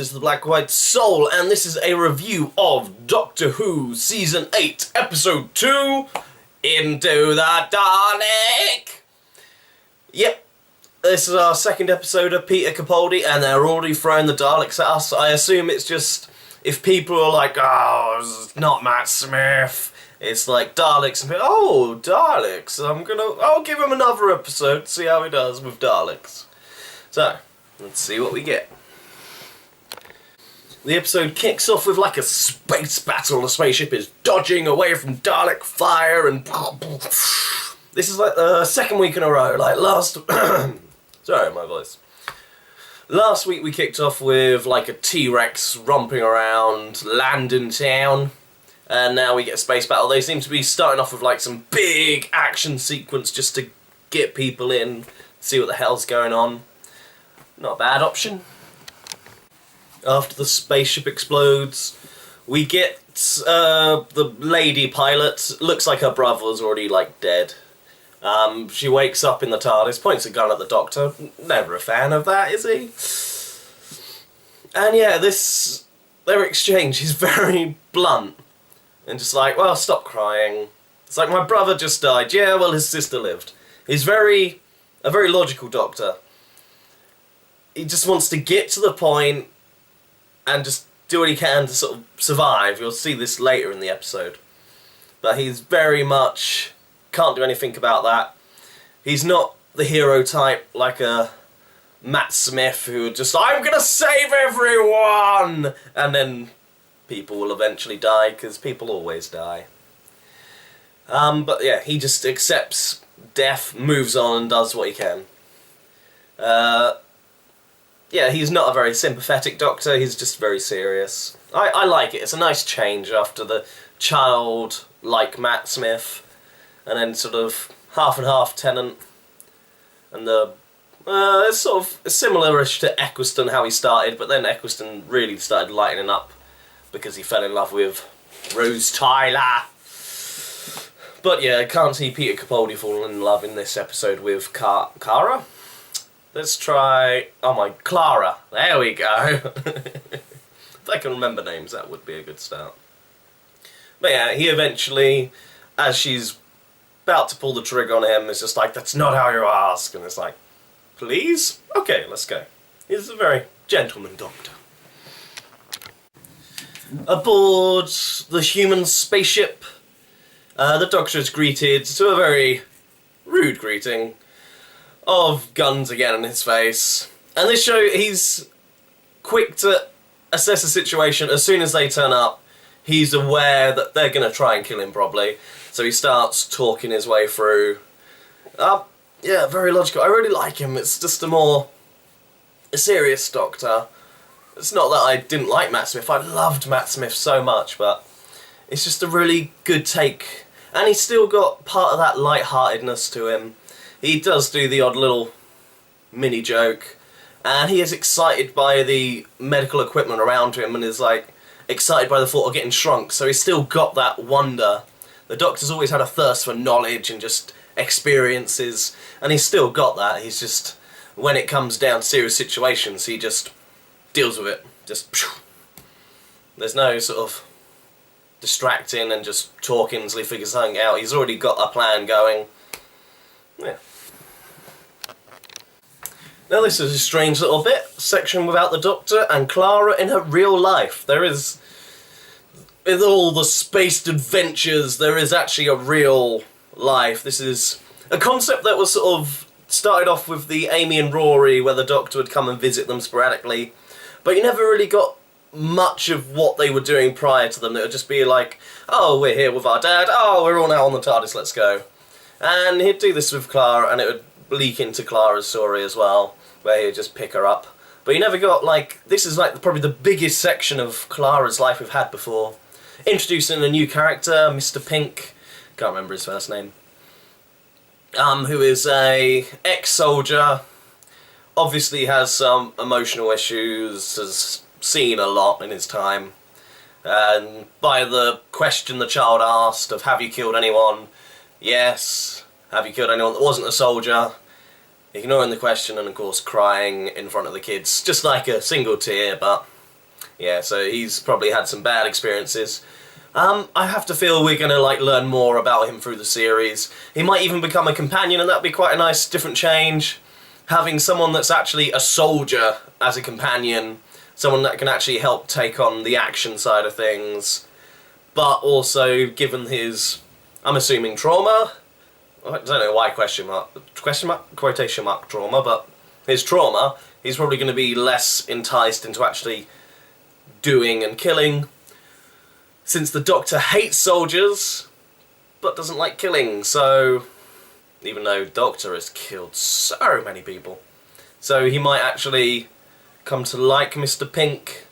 is the Black White Soul, and this is a review of Doctor Who Season 8, Episode 2, Into the Dalek! Yep, this is our second episode of Peter Capaldi, and they're already throwing the Daleks at us. I assume it's just, if people are like, oh, it's not Matt Smith, it's like Daleks, and oh, Daleks, I'll give him another episode, see how he does with Daleks. So, let's see what we get. The episode kicks off with like a space battle. The spaceship is dodging away from Dalek fire, and this is like the second week in a row. Like last, sorry, my voice. Last week we kicked off with like a T-Rex romping around London town, and now we get a space battle. They seem to be starting off with like some big action sequence just to get people in, see what the hell's going on. Not a bad option. After the spaceship explodes, we get the lady pilot. Looks like her brother's already like dead. She wakes up in the TARDIS, points a gun at the Doctor. Never a fan of that, is he? And yeah, their exchange is very blunt and just like, well, stop crying. It's like, my brother just died. Yeah, well, his sister lived. He's a very logical Doctor. He just wants to get to the point and just do what he can to sort of survive. You'll see this later in the episode. But he's very much can't do anything about that. He's not the hero type like a Matt Smith who would just, I'm gonna save everyone! And then people will eventually die, because people always die. But yeah, he just accepts death, moves on and does what he can. Yeah, he's not a very sympathetic Doctor, he's just very serious. I like it, it's a nice change after the child-like Matt Smith, and then sort of half and half Tennant, and it's sort of similar-ish to Eccleston, how he started, but then Eccleston really started lightening up because he fell in love with Rose Tyler. But yeah, I can't see Peter Capaldi falling in love in this episode with Cara? Let's try, Clara. There we go. If I can remember names, that would be a good start. But yeah, he eventually, as she's about to pull the trigger on him, is just like, that's not how you ask. And it's like, please? Okay, let's go. He's a very gentleman Doctor. Aboard the human spaceship, the Doctor is greeted to a very rude greeting of guns again in his face. And this show, he's quick to assess the situation. As soon as they turn up, he's aware that they're going to try and kill him probably. So he starts talking his way through. Yeah, very logical. I really like him. It's just a serious Doctor. It's not that I didn't like Matt Smith. I loved Matt Smith so much, but it's just a really good take. And he's still got part of that lightheartedness to him. He does do the odd little mini joke, and he is excited by the medical equipment around him and is like excited by the thought of getting shrunk, so he's still got that wonder. The Doctor's always had a thirst for knowledge and just experiences, and he's still got that. He's just, when it comes down to serious situations, he just deals with it. Just, there's no sort of distracting and just talking until he figures something out. He's already got a plan going. Yeah. Now this is a strange little section without the Doctor and Clara in her real life. There is, with all the spaced adventures, there is actually a real life. This is a concept that was sort of started off with the Amy and Rory, where the Doctor would come and visit them sporadically, but you never really got much of what they were doing prior to them. It would just be like, oh, we're here with our dad, oh, we're all now on the TARDIS, let's go. And he'd do this with Clara, and it would leak into Clara's story as well, where he'd just pick her up. But you never got, like, this is like probably the biggest section of Clara's life we've had before. Introducing a new character, Mr. Pink, can't remember his first name, who is a ex-soldier, obviously has some emotional issues, has seen a lot in his time, and by the question the child asked of, have you killed anyone? Yes. Have you killed anyone that wasn't a soldier? Ignoring the question and of course crying in front of the kids. Just like a single tear, but Yeah, so he's probably had some bad experiences. I have to feel we're going to like learn more about him through the series. He might even become a companion, and that'd be quite a nice different change. Having someone that's actually a soldier as a companion, someone that can actually help take on the action side of things, but also given his, I'm assuming, trauma. I don't know why question mark, quotation mark trauma, but his trauma, he's probably going to be less enticed into actually doing and killing, since the Doctor hates soldiers but doesn't like killing. So even though Doctor has killed so many people, so he might actually come to like Mr. Pink,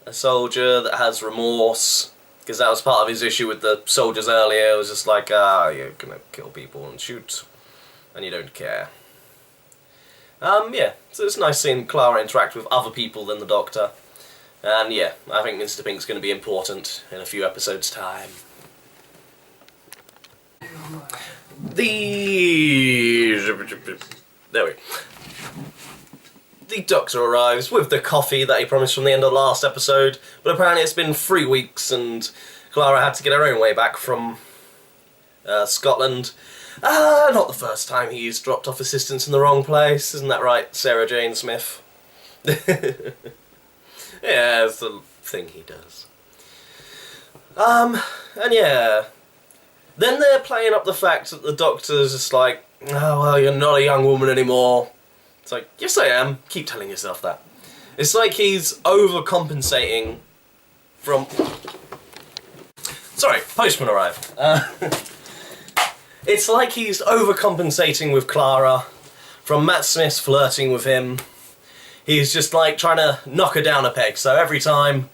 a soldier that has remorse, because that was part of his issue with the soldiers earlier. It was just like, you're gonna kill people and shoot and you don't care. Yeah, so it's nice seeing Clara interact with other people than the Doctor. And yeah, I think Mr. Pink's going to be important in a few episodes' time. There we go. The Doctor arrives with the coffee that he promised from the end of the last episode, but apparently it's been 3 weeks and Clara had to get her own way back from Scotland. Not the first time he's dropped off assistance in the wrong place, isn't that right, Sarah Jane Smith? Yeah, it's the thing he does. And yeah, then they're playing up the fact that the Doctor's just like, oh well, you're not a young woman anymore. It's like, yes I am, keep telling yourself that. It's like he's overcompensating from... Sorry, postman arrived. It's like he's overcompensating with Clara from Matt Smith's flirting with him. He's just like trying to knock her down a peg, so every time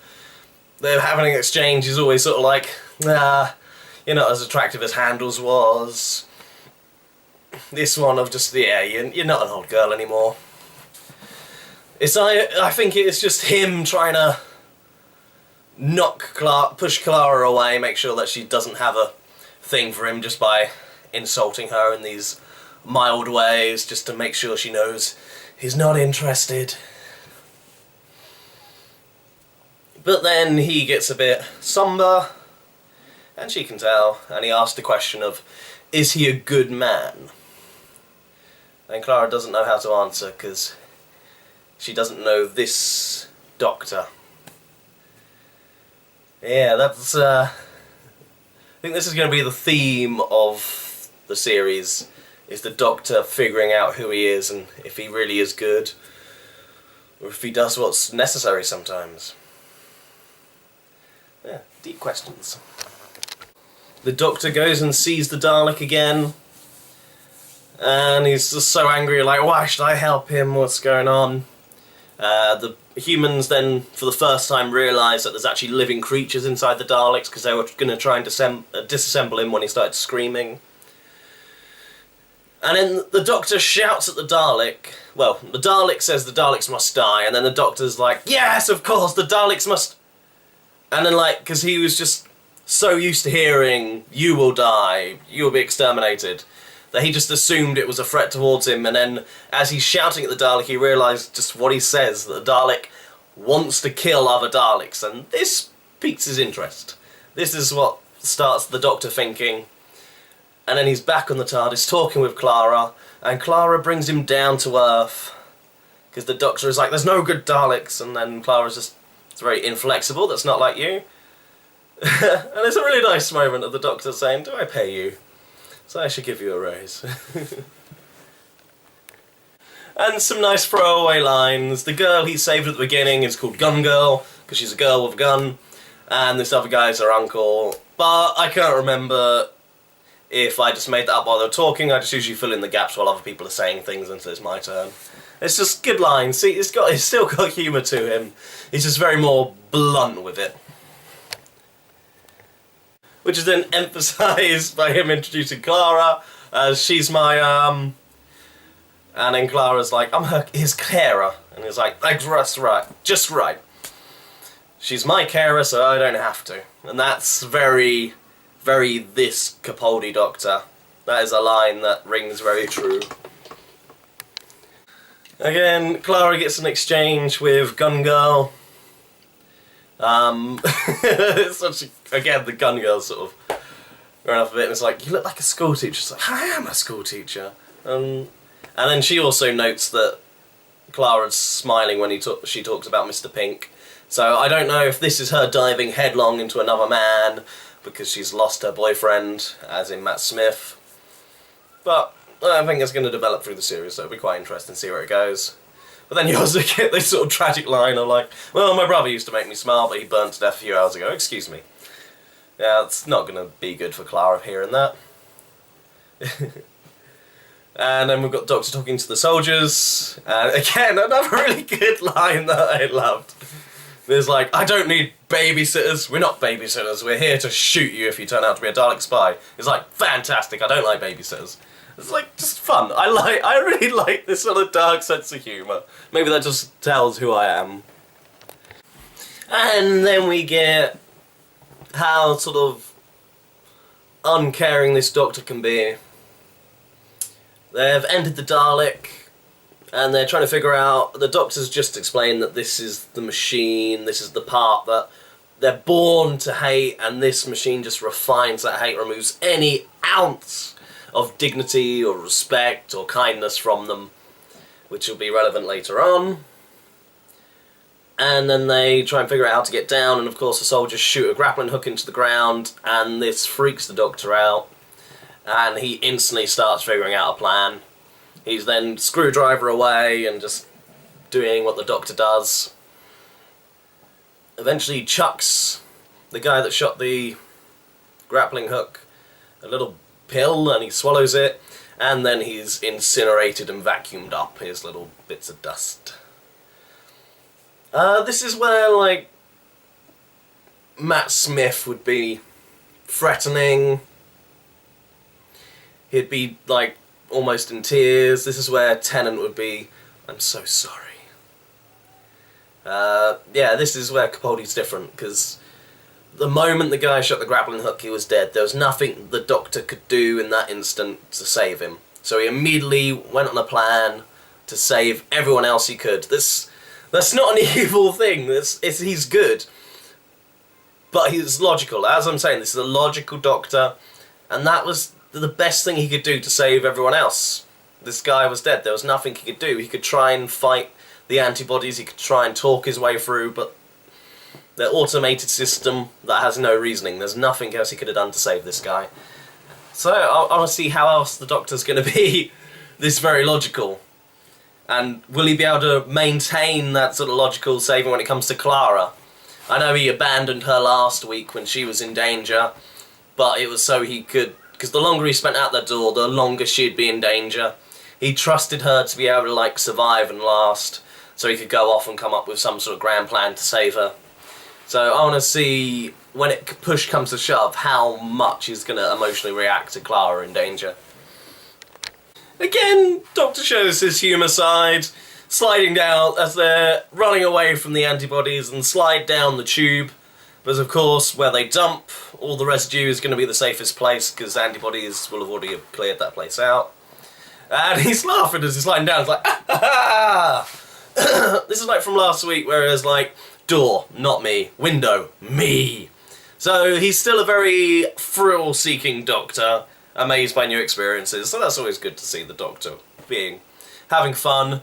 they're having an exchange he's always sort of like, you're not as attractive as Handles was. This one of just, yeah, you're not an old girl anymore. I think it's just him trying to push Clara away, make sure that she doesn't have a thing for him just by insulting her in these mild ways, just to make sure she knows he's not interested. But then he gets a bit somber, and she can tell, and he asks the question of, is he a good man? And Clara doesn't know how to answer, because she doesn't know this Doctor. Yeah, that's, I think this is going to be the theme of the series, is the Doctor figuring out who he is and if he really is good, or if he does what's necessary sometimes. Yeah, deep questions. The Doctor goes and sees the Dalek again, and he's just so angry, like, why should I help him, what's going on? The humans then, for the first time, realise that there's actually living creatures inside the Daleks, because they were going to try and disassemble him when he started screaming. And then the Doctor shouts at the Dalek. Well, the Dalek says the Daleks must die, and then the Doctor's like, yes, of course, the Daleks must... And then, like, because he was just so used to hearing, you will die, you will be exterminated, that he just assumed it was a threat towards him, and then, as he's shouting at the Dalek, he realised just what he says, that the Dalek wants to kill other Daleks, and this piques his interest. This is what starts the Doctor thinking. And then he's back on the TARDIS talking with Clara, and Clara brings him down to Earth, because the Doctor is like, there's no good Daleks, and then Clara's just, it's very inflexible, that's not like you. And it's a really nice moment of the Doctor saying, do I pay you? So I should give you a raise. And some nice throwaway lines. The girl he saved at the beginning is called Gun Girl, because she's a girl with a gun, and this other guy's her uncle. But I can't remember if I just made that up while they were talking. I just usually fill in the gaps while other people are saying things until it's my turn. It's just good lines. See, it's still got humour to him. He's just very more blunt with it. Which is then emphasised by him introducing Clara as she's my, and then Clara's like, I'm his carer. And he's like, that's right, just right. She's my carer, so I don't have to. And that's very, very this Capaldi Doctor. That is a line that rings very true. Again, Clara gets an exchange with Gun Girl. It's such again, the gun girl sort of ran off a bit, and it's like, you look like a school teacher. It's like, I am a school teacher. And then she also notes that Clara's smiling when she talks about Mr. Pink. So I don't know if this is her diving headlong into another man because she's lost her boyfriend, as in Matt Smith. But I think it's going to develop through the series, so it'll be quite interesting to see where it goes. But then you also get this sort of tragic line of like, well, my brother used to make me smile, but he burnt to death a few hours ago. Excuse me. Yeah, it's not going to be good for Clara hearing that. And then we've got Doctor talking to the soldiers. And again, another really good line that I loved. There's like, I don't need babysitters. We're not babysitters. We're here to shoot you if you turn out to be a Dalek spy. It's like, fantastic. I don't like babysitters. It's like, just fun. I really like this sort of dark sense of humour. Maybe that just tells who I am. And then we get how sort of uncaring this Doctor can be. They've entered the Dalek, and they're trying to figure out, the Doctor's just explained that this is the machine, this is the part that they're born to hate, and this machine just refines that hate, removes any ounce of dignity or respect or kindness from them, which will be relevant later on. And then they try and figure out how to get down, and of course the soldiers shoot a grappling hook into the ground, and this freaks the Doctor out, and he instantly starts figuring out a plan. He's then screwdriver away and just doing what the Doctor does. Eventually chucks the guy that shot the grappling hook a little pill, and he swallows it, and then he's incinerated and vacuumed up his little bits of dust. This is where, like, Matt Smith would be threatening. He'd be, like, almost in tears. This is where Tennant would be, I'm so sorry. Yeah, this is where Capaldi's different, because the moment the guy shot the grappling hook, he was dead. There was nothing the Doctor could do in that instant to save him. So he immediately went on a plan to save everyone else he could. That's not an evil thing. He's good. But he's logical. As I'm saying, this is a logical Doctor, and that was the best thing he could do to save everyone else. This guy was dead. There was nothing he could do. He could try and fight the antibodies, he could try and talk his way through, but the automated system that has no reasoning. There's nothing else he could have done to save this guy. So I want to see how else the Doctor's going to be this very logical. And will he be able to maintain that sort of logical saving when it comes to Clara? I know he abandoned her last week when she was in danger, but it was so he could, because the longer he spent out that door, the longer she'd be in danger. He trusted her to be able to, like, survive and last, so he could go off and come up with some sort of grand plan to save her. So I want to see, when push comes to shove, how much he's going to emotionally react to Clara in danger. Again, Doctor shows his humour side, sliding down as they're running away from the antibodies and slide down the tube. But of course, where they dump, all the residue is going to be the safest place, because antibodies will have already cleared that place out. And he's laughing as he's sliding down. He's like, ah, ha, ha. This is like from last week, where it was like, door, not me. Window, me. So he's still a very thrill-seeking Doctor, amazed by new experiences. So that's always good to see the Doctor having fun,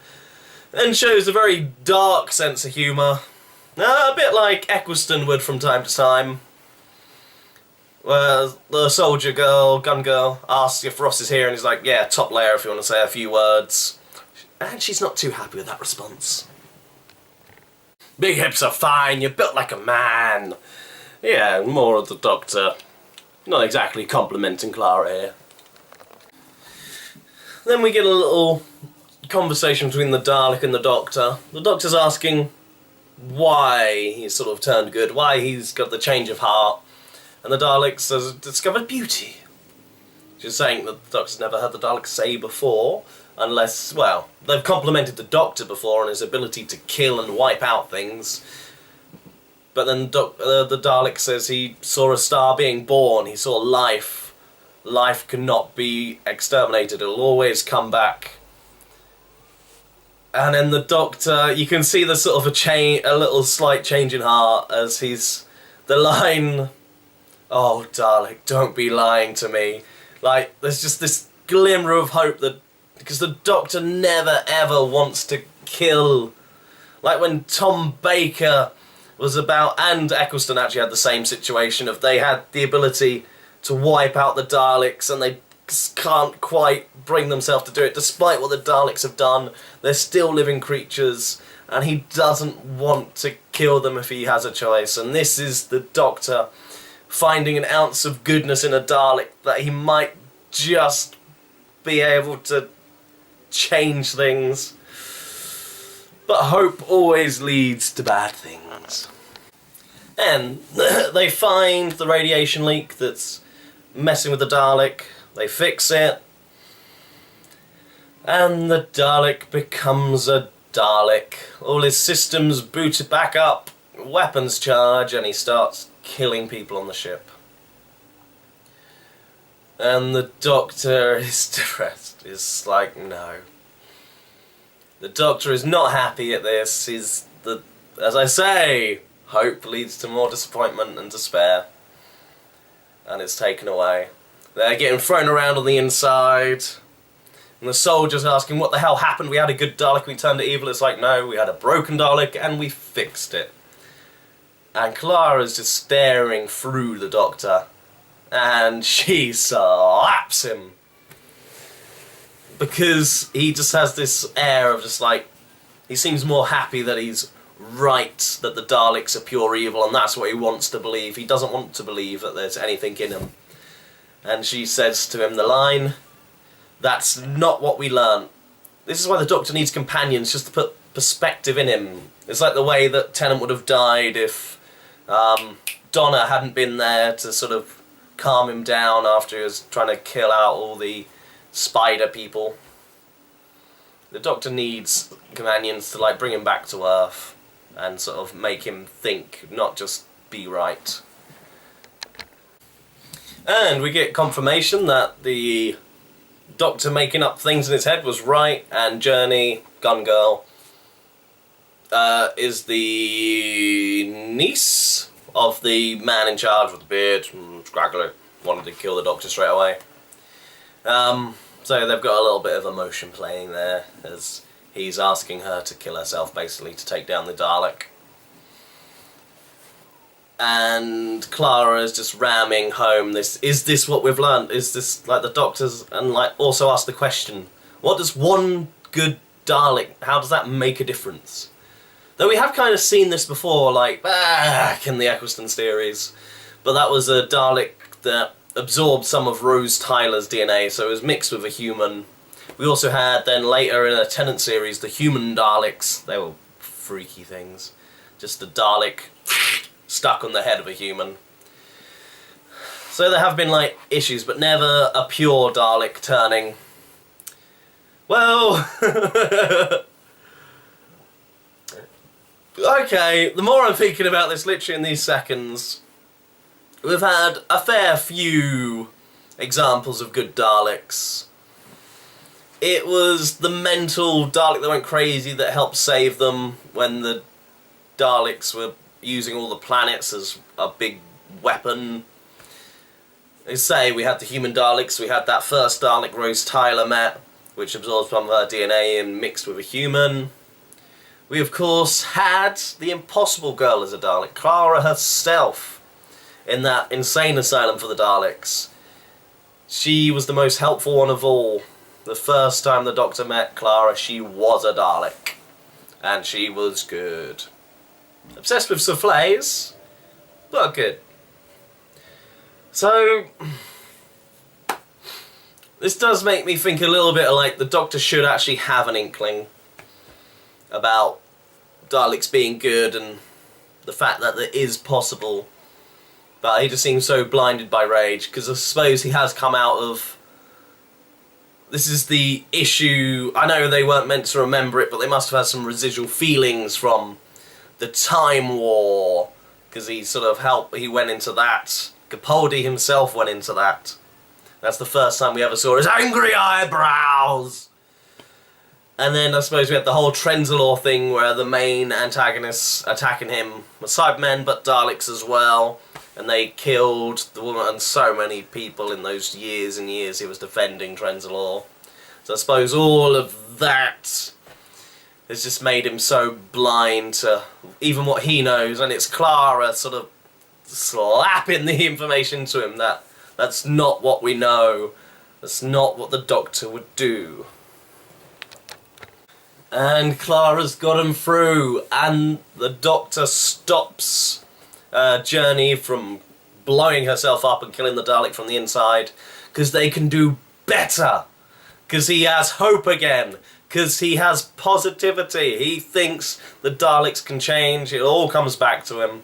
and shows a very dark sense of humour. A bit like Eccleston would from time to time. Where the soldier girl, gun girl, asks if Ross is here, and he's like, yeah, top layer if you want to say a few words. And she's not too happy with that response. Big hips are fine, you're built like a man. Yeah, more of the Doctor. Not exactly complimenting Clara here. Then we get a little conversation between the Dalek and the Doctor. The Doctor's asking why he's sort of turned good, why he's got the change of heart. And the Dalek says, discovered beauty. She's saying that the Doctor's never heard the Dalek say before, unless, well, they've complimented the Doctor before on his ability to kill and wipe out things. But then the Dalek says he saw a star being born, he saw life. Life cannot be exterminated, it'll always come back. And then the Doctor, you can see the sort of a little slight change in heart as the line, "Oh, Dalek, don't be lying to me." Like, there's just this glimmer of hope that, because the Doctor never ever wants to kill. Like when Tom Baker was about, and Eccleston actually had the same situation of they had the ability to wipe out the Daleks and they can't quite bring themselves to do it. Despite what the Daleks have done, they're still living creatures and he doesn't want to kill them if he has a choice. And this is the Doctor finding an ounce of goodness in a Dalek that he might just be able to change things. But hope always leads to bad things. And they find the radiation leak that's messing with the Dalek. They fix it. And the Dalek becomes a Dalek. All his systems booted back up, weapons charge, and he starts killing people on the ship. And the Doctor is depressed. He's like, no. The Doctor is not happy at this. As I say, hope leads to more disappointment and despair. And it's taken away. They're getting thrown around on the inside. And the soldiers asking, what the hell happened? We had a good Dalek, we turned it evil. It's like, no, we had a broken Dalek and we fixed it. And Clara's just staring through the Doctor. And she slaps him. Because he just has this air of just like, he seems more happy that he's right, that the Daleks are pure evil, and that's what he wants to believe. He doesn't want to believe that there's anything in him. And she says to him the line, "That's not what we learnt." This is why the Doctor needs companions, just to put perspective in him. It's like the way that Tennant would have died if Donna hadn't been there to sort of calm him down after he was trying to kill out all the spider people. The Doctor needs companions to like bring him back to Earth and sort of make him think, not just be right. And we get confirmation that the Doctor making up things in his head was right, and Journey, Gun Girl, is the niece of the man in charge with the beard, scraggly, wanted to kill the Doctor straight away. So they've got a little bit of emotion playing there, as he's asking her to kill herself, basically, to take down the Dalek. And Clara is just ramming home this, is this what we've learned? Is this, like, the Doctor's, and, like, also ask the question, what does one good Dalek, how does that make a difference? Though we have kind of seen this before, like, back in the Eccleston series, but that was a Dalek that absorbed some of Rose Tyler's DNA, so it was mixed with a human. We also had, then later in a Tennant series, the human Daleks. They were freaky things. Just a Dalek stuck on the head of a human. So there have been, like, issues, but never a pure Dalek turning. Well, okay, the more I'm thinking about this literally in these seconds, we've had a fair few examples of good Daleks. It was the mental Dalek that went crazy that helped save them when the Daleks were using all the planets as a big weapon. They say we had the human Daleks, we had that first Dalek Rose Tyler met, which absorbed some of her DNA and mixed with a human. We of course had the Impossible Girl as a Dalek, Clara herself, in that insane asylum for the Daleks. She was the most helpful one of all. The first time the Doctor met Clara, she was a Dalek. And she was good. Obsessed with soufflés, but good. So, this does make me think a little bit like the Doctor should actually have an inkling about Daleks being good and the fact that it is possible. But he just seems so blinded by rage, because I suppose he has come out of... This is the issue... I know they weren't meant to remember it, but they must have had some residual feelings from the Time War, because he sort of he went into that. Capaldi himself went into that. That's the first time we ever saw his angry eyebrows. And then I suppose we had the whole Trenzalore thing where the main antagonists attacking him were Cybermen, but Daleks as well. And they killed the woman and so many people in those years and years he was defending Trenzalore. So I suppose all of that has just made him so blind to even what he knows, and it's Clara sort of slapping the information to him that that's not what we know, that's not what the Doctor would do. And Clara's got him through, and the Doctor stops Journey from blowing herself up and killing the Dalek from the inside, because they can do better, because he has hope again, because he has positivity. He thinks the Daleks can change. It all comes back to him.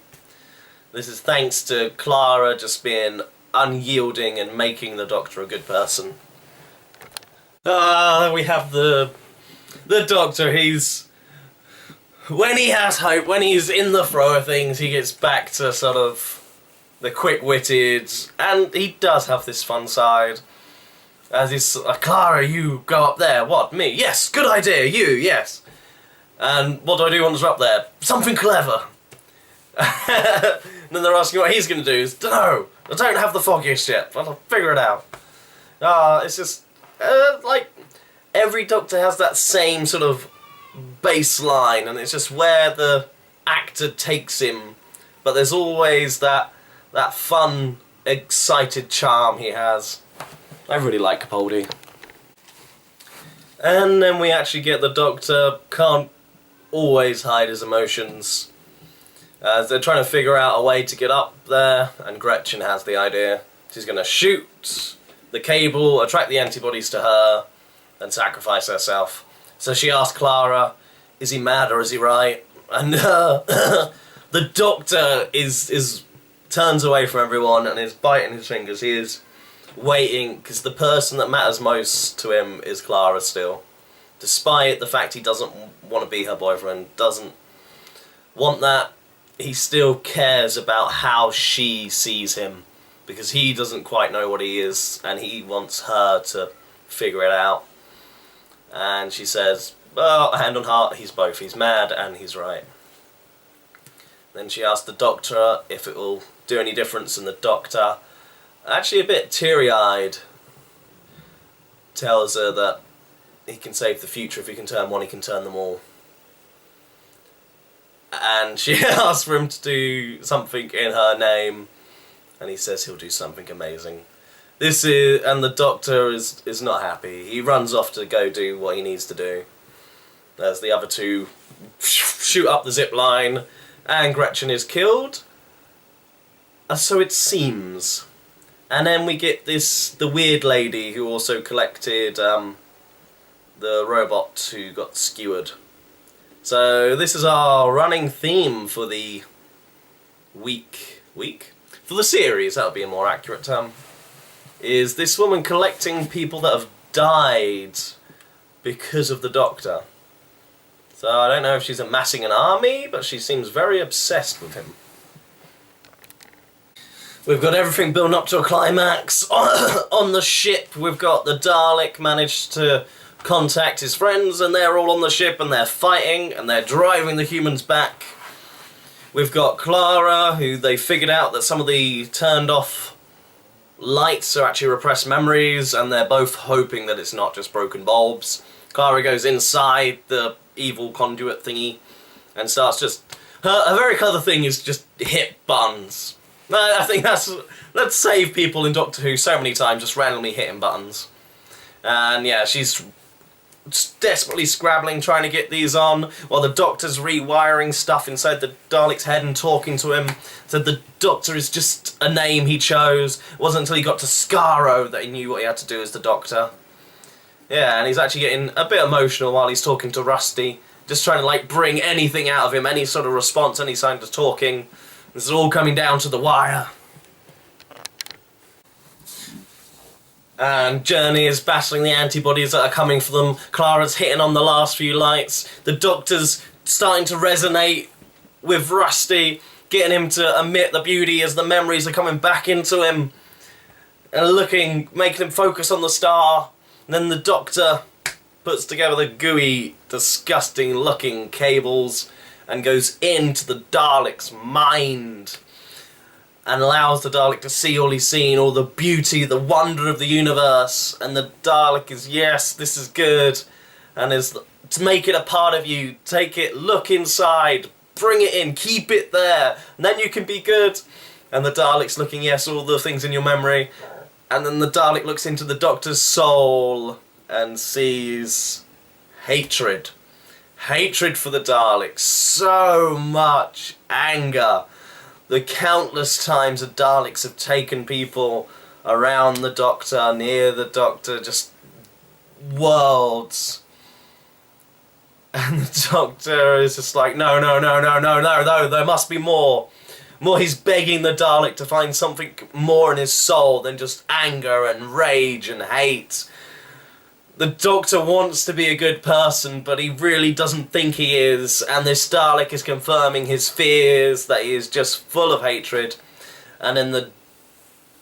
This is thanks to Clara just being unyielding and making the Doctor a good person. We have the Doctor. He's... when he has hope, when he's in the throw of things, he gets back to sort of the quick-witted, and he does have this fun side. As he's Clara, you go up there. What, me? Yes, good idea, you, yes. And what do I do once we're up there? Something clever. And then they're asking what he's going to do. He's, dunno, I don't have the foggiest yet, but I'll figure it out. It's just, like, every Doctor has that same sort of baseline, and it's just where the actor takes him. But there's always that fun, excited charm he has. I really like Capaldi. And then we actually get the Doctor can't always hide his emotions. They're trying to figure out a way to get up there, and Gretchen has the idea. She's going to shoot the cable, attract the antibodies to her, and sacrifice herself. So she asks Clara, is he mad or is he right? And the Doctor turns away from everyone and is biting his fingers. He is waiting, because the person that matters most to him is Clara still. Despite the fact he doesn't want to be her boyfriend, doesn't want that, he still cares about how she sees him, because he doesn't quite know what he is, and he wants her to figure it out. And she says, well, hand on heart, he's both. He's mad and he's right. Then she asks the Doctor if it will do any difference, and the Doctor, actually a bit teary-eyed, tells her that he can save the future. If he can turn one, he can turn them all. And she asks for him to do something in her name, and he says he'll do something amazing. And the Doctor is not happy. He runs off to go do what he needs to do. As the other two shoot up the zip line, and Gretchen is killed. So it seems. And then we get the weird lady who also collected the robot who got skewered. So this is our running theme for the week? For the series, that would be a more accurate term. Is this woman collecting people that have died because of the Doctor. So I don't know if she's amassing an army, but she seems very obsessed with him. We've got everything building up to a climax. On the ship, we've got the Dalek managed to contact his friends, and they're all on the ship, and they're fighting, and they're driving the humans back. We've got Clara, who they figured out that some of the turned off lights are actually repressed memories, and they're both hoping that it's not just broken bulbs. Clara goes inside the evil conduit thingy, and starts just... Her very clever thing is just hit buttons. I think let's save people in Doctor Who so many times, just randomly hitting buttons. And yeah, she's desperately scrabbling, trying to get these on, while the Doctor's rewiring stuff inside the Dalek's head and talking to him. So the Doctor is just a name he chose. It wasn't until he got to Skaro that he knew what he had to do as the Doctor. Yeah, and he's actually getting a bit emotional while he's talking to Rusty, just trying to like bring anything out of him, any sort of response, any sign of talking. This is all coming down to the wire. And Journey is battling the antibodies that are coming for them. Clara's hitting on the last few lights. The Doctor's starting to resonate with Rusty, getting him to admit the beauty as the memories are coming back into him. And making him focus on the star. And then the Doctor puts together the gooey, disgusting looking cables and goes into the Dalek's mind and allows the Dalek to see all he's seen, all the beauty, the wonder of the universe, and the Dalek is, yes, this is good, and is to make it a part of you, take it, look inside, bring it in, keep it there, and then you can be good. And the Dalek's looking, yes, all the things in your memory, and then the Dalek looks into the Doctor's soul and sees hatred. Hatred for the Daleks, so much anger. The countless times the Daleks have taken people around the Doctor, near the Doctor, just worlds. And the Doctor is just like, no, no, no, no, no, no, no, there must be more. More, he's begging the Dalek to find something more in his soul than just anger and rage and hate. The Doctor wants to be a good person, but he really doesn't think he is, and this Dalek is confirming his fears that he is just full of hatred. And then the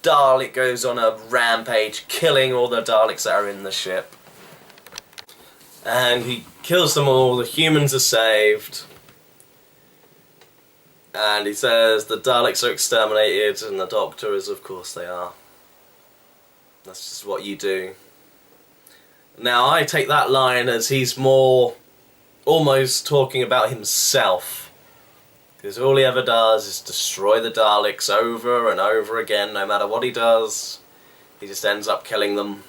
Dalek goes on a rampage, killing all the Daleks that are in the ship. And he kills them all, the humans are saved. And he says the Daleks are exterminated, and the Doctor is, of course they are. That's just what you do. Now, I take that line as he's more almost talking about himself. Because all he ever does is destroy the Daleks over and over again, no matter what he does. He just ends up killing them.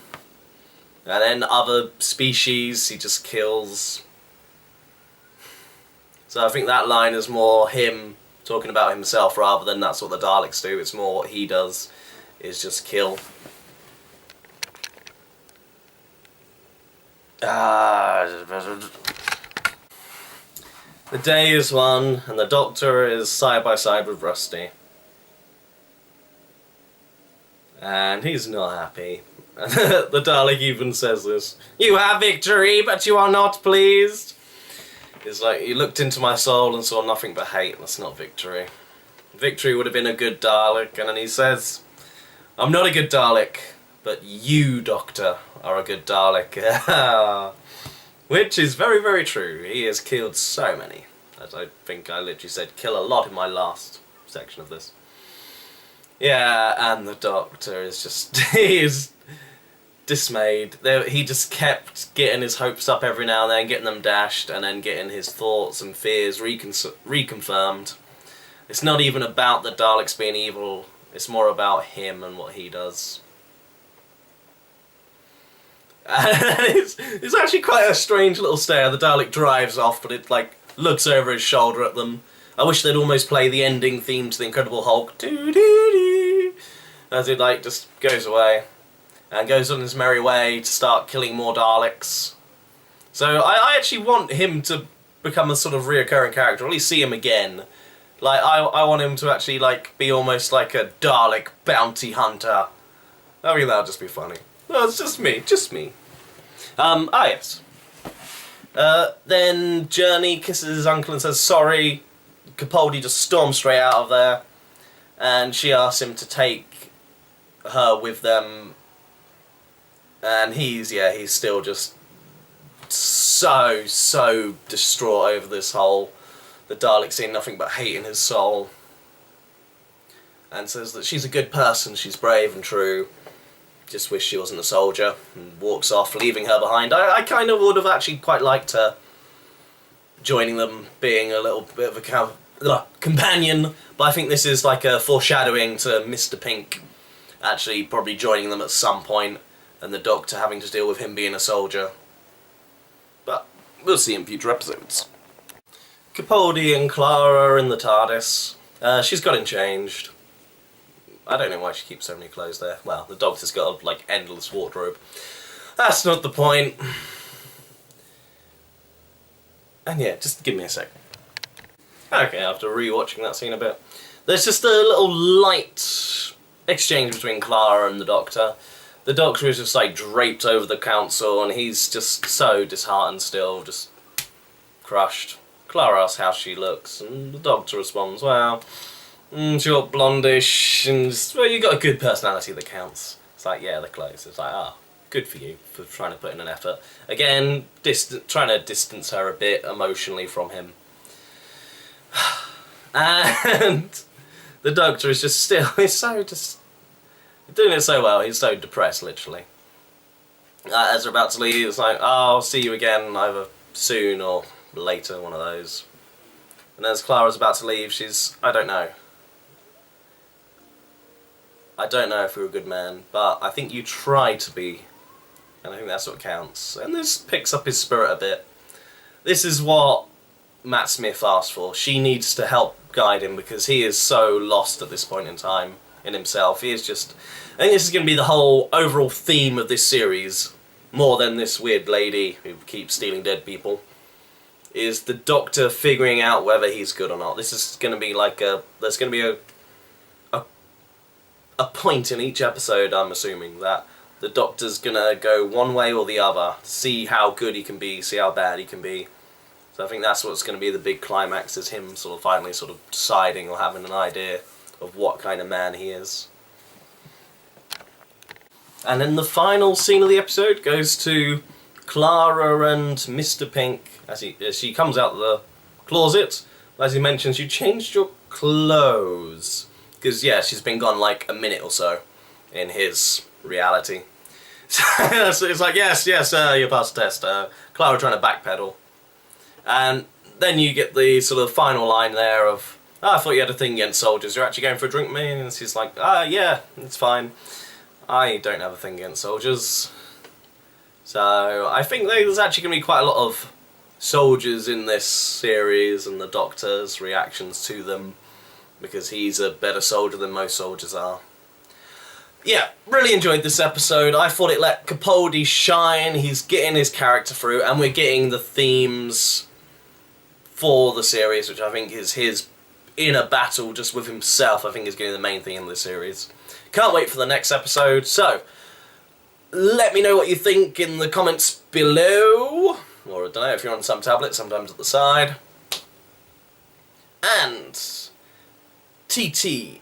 And then other species he just kills. So I think that line is more him talking about himself rather than that's what the Daleks do. It's more what he does is just kill. The day is won, and the Doctor is side by side with Rusty. And he's not happy. The Dalek even says this. You have victory, but you are not pleased. It's like, you looked into my soul and saw nothing but hate. That's not victory. Victory would have been a good Dalek, and then he says, I'm not a good Dalek, but you, Doctor, are a good Dalek. Which is very, very true. He has killed so many. As I think I literally said kill a lot in my last section of this. Yeah, and the Doctor is just, he is dismayed. He just kept getting his hopes up every now and then, getting them dashed, and then getting his thoughts and fears reconfirmed. It's not even about the Daleks being evil, it's more about him and what he does. And it's actually quite a strange little stare. The Dalek drives off, but it like looks over his shoulder at them. I wish they'd almost play the ending theme to the Incredible Hulk. Doo-doo-doo, as it like just goes away. And goes on his merry way to start killing more Daleks. So I actually want him to become a sort of reoccurring character, or at least see him again. Like, I want him to actually like be almost like a Dalek bounty hunter. I mean, that'll just be funny. No, it's just me, just me. Yes. Then Journey kisses his uncle and says sorry. Capaldi just storms straight out of there. And she asks him to take her with them. And he's still just so distraught over this whole, the Dalek seeing nothing but hate in his soul. And says that she's a good person, she's brave and true. Just wish she wasn't a soldier, and walks off, leaving her behind. I kind of would have actually quite liked her joining them, being a little bit of a companion, but I think this is like a foreshadowing to Mr. Pink actually probably joining them at some point, and the Doctor having to deal with him being a soldier. But we'll see in future episodes. Capaldi and Clara are in the TARDIS. She's got him changed. I don't know why she keeps so many clothes there. Well, the Doctor's got a, like, endless wardrobe. That's not the point. And yeah, just give me a sec. Okay, after rewatching that scene a bit, there's just a little light exchange between Clara and the Doctor. The Doctor is just like draped over the Council, and he's just so disheartened still, just crushed. Clara asks how she looks, and the Doctor responds, well, short, blondish, and just, well, you got a good personality that counts. It's like, yeah, the clothes. It's like, ah, good for you for trying to put in an effort. Again, trying to distance her a bit emotionally from him. And the Doctor is just still, he's so just doing it so well, he's so depressed, literally. As they're about to leave, it's like, oh, I'll see you again either soon or later, one of those. And as Clara's about to leave, she's, I don't know. I don't know if you're a good man, but I think you try to be. And I think that's what counts. And this picks up his spirit a bit. This is what Matt Smith asked for. She needs to help guide him because he is so lost at this point in time in himself. He is just... I think this is going to be the whole overall theme of this series, more than this weird lady who keeps stealing dead people, is the Doctor figuring out whether he's good or not. This is going to be like a... There's going to be a point in each episode, I'm assuming, that the Doctor's gonna go one way or the other, see how good he can be, see how bad he can be. So I think that's what's going to be the big climax, is him sort of finally sort of deciding or having an idea of what kind of man he is. And then the final scene of the episode goes to Clara and Mr. Pink as she comes out of the closet. As he mentions, you changed your clothes. Because, yeah, she's been gone like a minute or so in his reality. So it's like, yes, you passed the test. Clara trying to backpedal. And then you get the sort of final line there of, oh, I thought you had a thing against soldiers. You're actually going for a drink with me? And she's like, yeah, it's fine. I don't have a thing against soldiers. So I think there's actually going to be quite a lot of soldiers in this series and the Doctor's reactions to them, because he's a better soldier than most soldiers are. Yeah, really enjoyed this episode. I thought it let Capaldi shine. He's getting his character through, and we're getting the themes for the series, which I think is his inner battle just with himself. I think is getting the main theme of the series. Can't wait for the next episode. So, let me know what you think in the comments below. Or I don't know if you're on some tablet, sometimes at the side. And... TTFN.